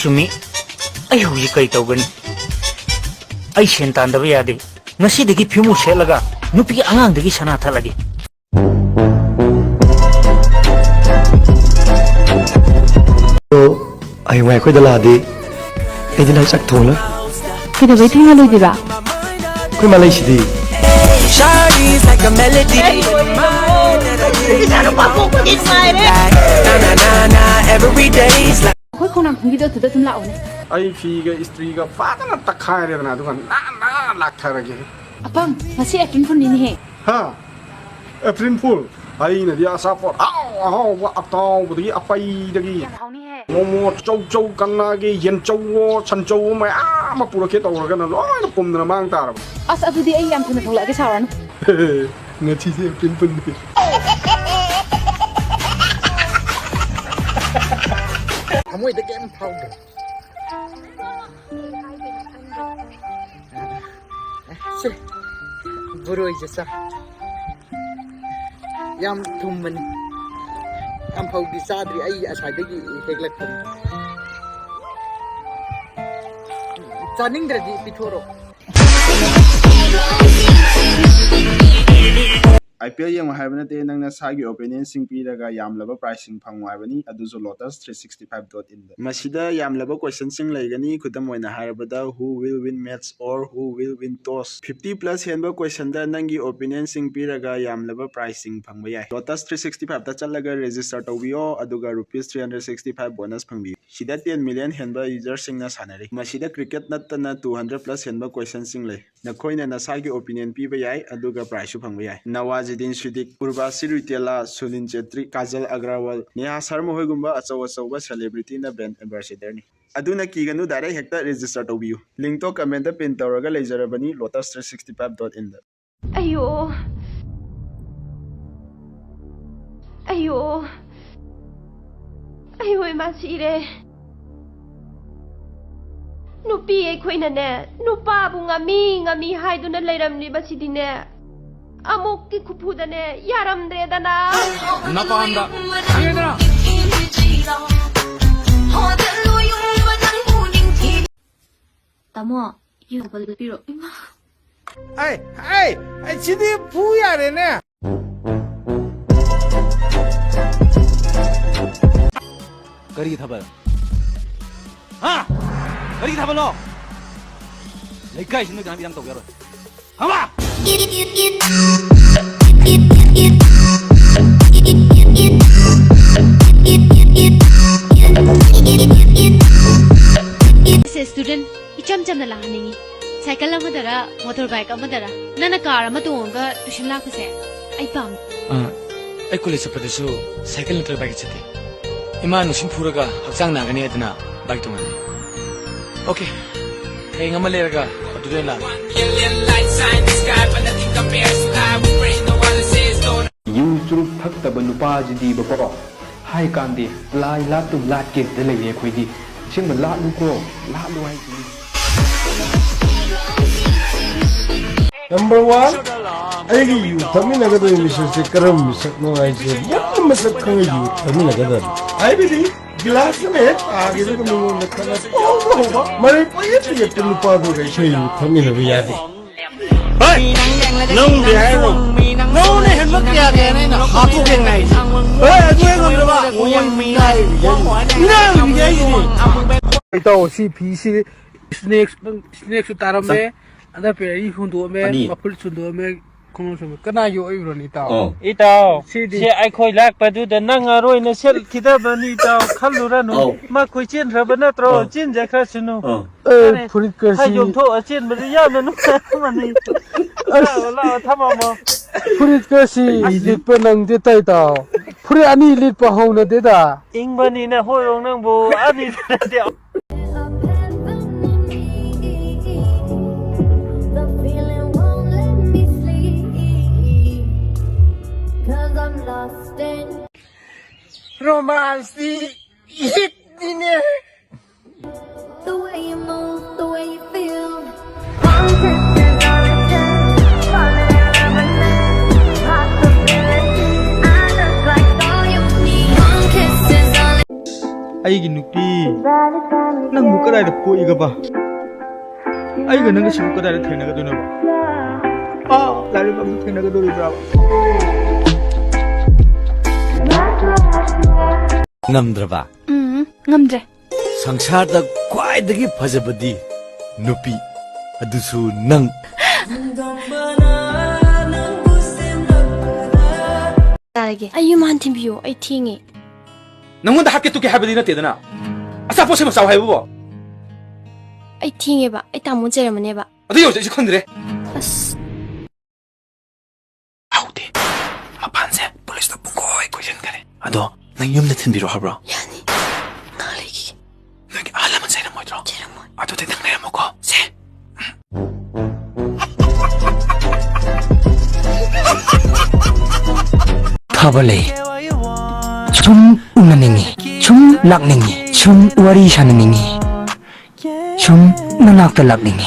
Chumi, ay huli kay tawgan. Ay sentan daw yadi. Ngasi dagi pimu selaga. Nupi angang dagi sanata lagi. Ay ngoài khơi Đà đi, ai đi lại chắc thốn lắm. Khi nào thấy nghe lời gì bà? Khơi mà lấy gì đi? Khơi không làm không đi đâu từ từ thầm lạo này. Ai phi cái istri cái phát nó tắc khai rồi na, tuhan na lạc thay rồi. Apang, masih April Fool ini he. Ha, April Fool. Ai này dia support. Wah atau betul apa lagi? Ngomong châu kan lagi, yen châu, san châu mai mà pura kita orang kan, nó pun na mang tar. As aduh dia yang punya thong lagi sawan. Ngaji sih April Fool. Kamu itu game powder. Sih, burui jasa. Yam thuman. Am phau di sadri ai asai dagi heglak pun. Chaning dradi pithoro. IPL yang mahal te nang nasagi opinion sing piraga yam laba pricing phangwai aduzo lotus 365.in masida yam laba question sing laigani khudam oina harabada who will win match or who will win toss 50 plus henba question da nangi opinion sing piraga yam laba pricing phangbai lotus 365 ta chalaga register tawbio aduga rupees 365 bonus phangbi sida 10 million henba user sing na sanari masida cricket natana 200 plus henba question sing lai nakoina nasagi opinion pi bayai aduga price phangbai Nawazidin Shidik, Urbasi Ritela, Sulin Chetri, Kajal Agrawal, Neha Sarmo Hogumba, Asawa celebrity na brand ambassador ni. Aduna kiganu dare hekta register to view. Langthok amenda pin tawraga leizarabani lotus365.in. Ayo. Ayo masire. Nupi ekhoina ne, nupa bu ngami haiduna leiramni basidine. Amok ki kupuda ne yaramdre dana. Napanda. Yedra. Tamo, you balik biro. Ay, sini puya re ne. Kari thabal. Ha? Kari thabal lo. Lekai sini kan bilang tau ya ro. Hama. Student, icham cham na lahani. Cycle amadara, motorbike amadara. Nana car amatunga tuition la kuse. Ai pam. Ai college padasu cycle motorbike chate. Ima nusin puraga haksang nagani adna bike tungani. Okay. Kay ngamaleraga adude la. Yusuf Thakta Nupajidi Bako. Hai Kandi, Lai Latu Latki, Delegate Quidi. Chim Latuko, Latu. Number one, I give you Tamina Mrs. Karam, no idea. What must have come you, Tamina? I believe glass of it, I give it the color. Oh, my poetry to Lupado, I show you Tamina Viati. No, no, they have looked at it and how to get nice. Ito si PC snakes tarame ada peri hundu me mapul sundu me kono sume kana yo ibro ni tao ito si ai khoi lak padu da nanga roi na sel khida bani tao khalura no ma khoi chen ra bana tro chin ja kha sunu furit ka si hayom tho a chen bari ya na no mani la thama mo furit ka si lit pa nang de tai tao furit ani lit pa hona de da ing bani na hoi rong nang bo ani de romance hit dine The way you move, the way you feel. aigi ꯅꯨꯄꯤ ꯅꯪꯕꯨ ꯀꯗꯥꯏꯗ ꯄꯣꯛꯏꯒꯕ ꯑꯩꯒ ꯅꯪꯒ ꯁꯤꯕꯨ ꯀꯗꯥꯏꯗ ꯊꯦꯡꯅꯒꯗꯣꯏꯅꯣꯕ ꯂꯥꯏꯔꯤꯛ ꯑꯃ ꯊꯦꯡꯅꯒꯗꯣꯔꯤꯕ꯭ꯔꯥꯕ Ngamdraba. Ngamdre. Sangsarda khwaidagi phajabadi nupi adusu nang. Tarege. Ayu man timbiyo ai thingi. Nangonda hakke tuke habadi na tedana. Asa pose ma saw haibu. Ai thingi ba. Ai tamu jere mane ba. Adu yo je khondre. As. Aude. Mapanse police to bungo ai question kare. Ado nang yum na thinbiro habro. Yani. Ngalegi. Nang ala man sai na moitro. Ado te nang lera moko. Se. Khabale chum unaningi chum lakningi chum wari shananingi chum nanakta lakningi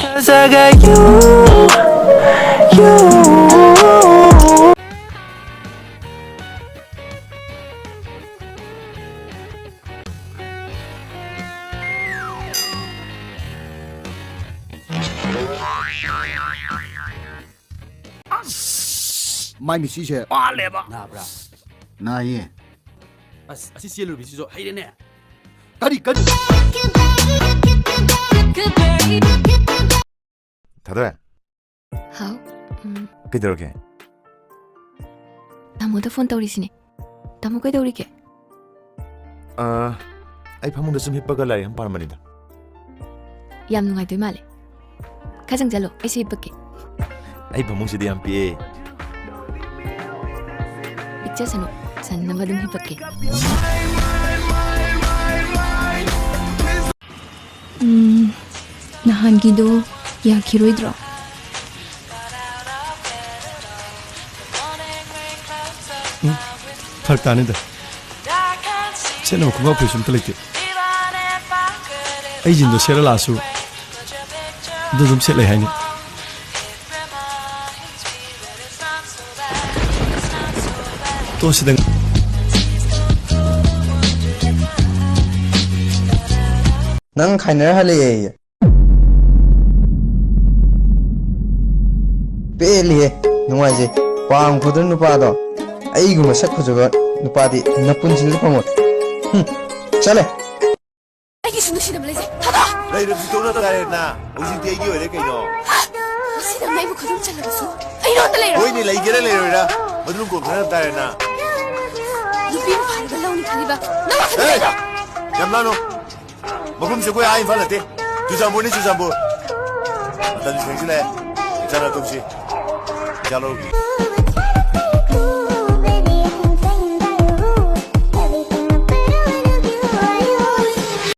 Mai mi si che leba na ye Asi sielu bisiso hairene. kari 다들 How? 그대로게 나무도 폰 떠오리시네. 나무 꽤 떠오리게. 아이 방문도 좀 힙박을 나이 한 말입니다. 얌 누가이도 말해. 가장 잘로 아이스 이쁘게. 아이 방문시대 한 삐에 익자선호 산나마듬 이쁘게. 나한기도 야기로이드로. 절대 아닌데 쟤는 그거 앞에 좀 들릴게 아이진도 쟤를 놔서 너 좀 쟤를 하니 또 시댕 난 खाइनार हाले पेलिए नुआजे पांग खुदन नुपादो आइगु मसक खुजबा नुपादी नपुनजिल फमो चले 아기 순우시는 블레이즈 하다. 나 이름 지도나 다래나 우신 대기 왜 이렇게 너 시는 내부 거동 잘라서. 이런데 레이로. 보이니 레이게라 레이라 뭐는 거 그러나 다래나 누비는 바르가 나오니 가리바. 나와. 얌라노 먹음 저거야 아인 발라대 주장보네 주장보 난 생신에 있잖아 동시 잘로